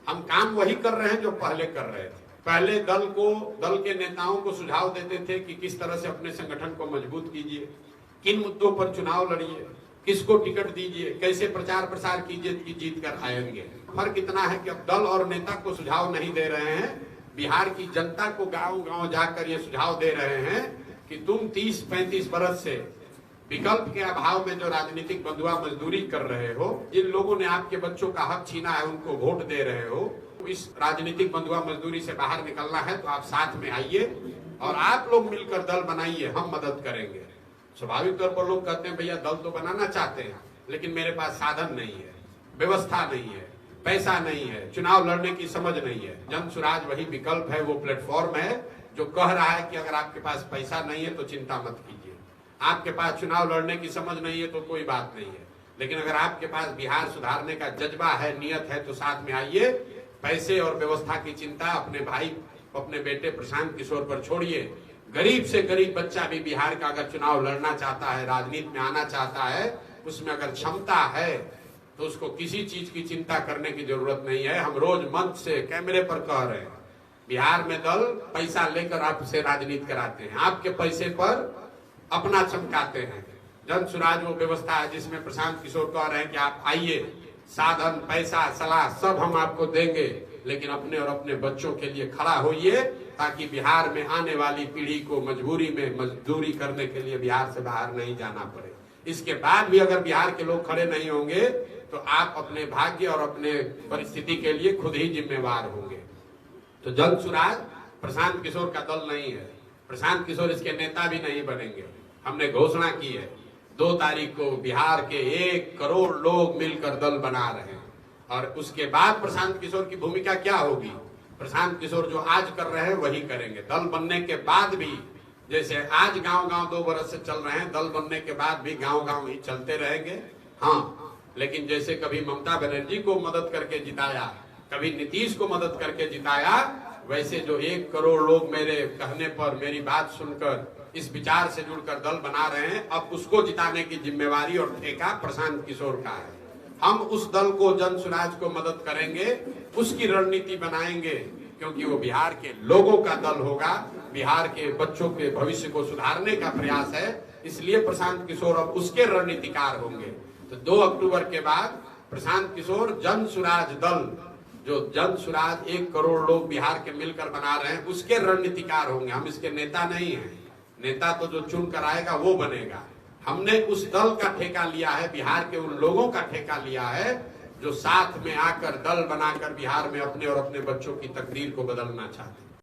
हम काम वही कर रहे हैं जो पहले कर रहे थे। पहले दल के नेताओं को सुझाव देते थे कि किस तरह से अपने संगठन को मजबूत कीजिए, किन मुद्दों पर चुनाव लड़िए, किसको टिकट दीजिए, कैसे प्रचार प्रसार कीजिए कि जीत कर आएंगे। फर्क इतना है कि अब दल और नेता को सुझाव नहीं दे रहे हैं, बिहार की जनता को गांव गांव जाकर ये सुझाव दे रहे हैं कि तुम 30-35 बरस से विकल्प के अभाव में जो राजनीतिक बंधुआ मजदूरी कर रहे हो, जिन लोगों ने आपके बच्चों का हक छीना है उनको वोट दे रहे हो, इस राजनीतिक बंधुआ मजदूरी से बाहर निकलना है तो आप साथ में आइए और आप लोग मिलकर दल बनाइए, हम मदद करेंगे। स्वाभाविक तौर पर लोग कहते हैं भैया दल तो बनाना चाहते हैं लेकिन मेरे पास साधन नहीं है, व्यवस्था नहीं है, पैसा नहीं है, चुनाव लड़ने की समझ नहीं है। जन सुराज वही विकल्प है, वो प्लेटफॉर्म है जो कह रहा है कि अगर आपके पास पैसा नहीं है तो चिंता मत कीजिए, आपके पास चुनाव लड़ने की समझ नहीं है तो कोई बात नहीं है, लेकिन अगर आपके पास बिहार सुधारने का जज्बा है, नियत है तो साथ में आइए। पैसे और व्यवस्था की चिंता अपने भाई, अपने बेटे प्रशांत किशोर पर छोड़िए। गरीब से गरीब बच्चा भी बिहार का अगर चुनाव लड़ना चाहता है, राजनीति में आना चाहता है, उसमें अगर क्षमता है तो उसको किसी चीज की चिंता करने की जरूरत नहीं है। हम रोज मंच से कैमरे पर कह रहे हैं बिहार में दल पैसा लेकर आपसे राजनीति कराते हैं, आपके पैसे पर अपना चमकाते हैं। जन सुराज वो व्यवस्था है जिसमें प्रशांत किशोर कह रहे हैं कि आप आइए, साधन, पैसा, सलाह सब हम आपको देंगे, लेकिन अपने और अपने बच्चों के लिए खड़ा होइए ताकि बिहार में आने वाली पीढ़ी को मजबूरी में मजदूरी करने के लिए बिहार से बाहर नहीं जाना पड़े। इसके बाद भी अगर बिहार के लोग खड़े नहीं होंगे तो आप अपने भाग्य और अपने परिस्थिति के लिए खुद ही जिम्मेवार होंगे। तो जन सुराज प्रशांत किशोर का दल नहीं है, प्रशांत किशोर इसके नेता भी नहीं बनेंगे। हमने घोषणा की है 2 तारीख को बिहार के 1 करोड़ लोग मिलकर दल बना रहे हैं और उसके बाद प्रशांत किशोर की भूमिका क्या होगी? प्रशांत किशोर जो आज कर रहे हैं वही करेंगे। दल बनने के बाद भी जैसे आज गांव गांव 2 बरस से चल रहे हैं, दल बनने के बाद भी गांव गांव ही चलते रहेंगे। हाँ, लेकिन जैसे कभी ममता बनर्जी को मदद करके जिताया, कभी नीतीश को मदद करके जिताया, वैसे जो 1 करोड़ लोग मेरे कहने पर, मेरी बात सुनकर, इस विचार से जुड़कर दल बना रहे हैं, अब उसको जिताने की जिम्मेवारी और ठेका प्रशांत किशोर का है। हम उस दल को, जन सुराज को मदद करेंगे, उसकी रणनीति बनाएंगे, क्योंकि वो बिहार के लोगों का दल होगा, बिहार के बच्चों के भविष्य को सुधारने का प्रयास है, इसलिए प्रशांत किशोर अब उसके रणनीतिकार होंगे। तो 2 अक्टूबर के बाद प्रशांत किशोर जन सुराज दल, जो जन सुराज 1 करोड़ लोग बिहार के मिलकर बना रहे हैं, उसके रणनीतिकार होंगे। हम इसके नेता नहीं हैं, नेता तो जो चुन कर आएगा वो बनेगा। हमने उस दल का ठेका लिया है, बिहार के उन लोगों का ठेका लिया है जो साथ में आकर दल बनाकर बिहार में अपने और अपने बच्चों की तकदीर को बदलना चाहते हैं।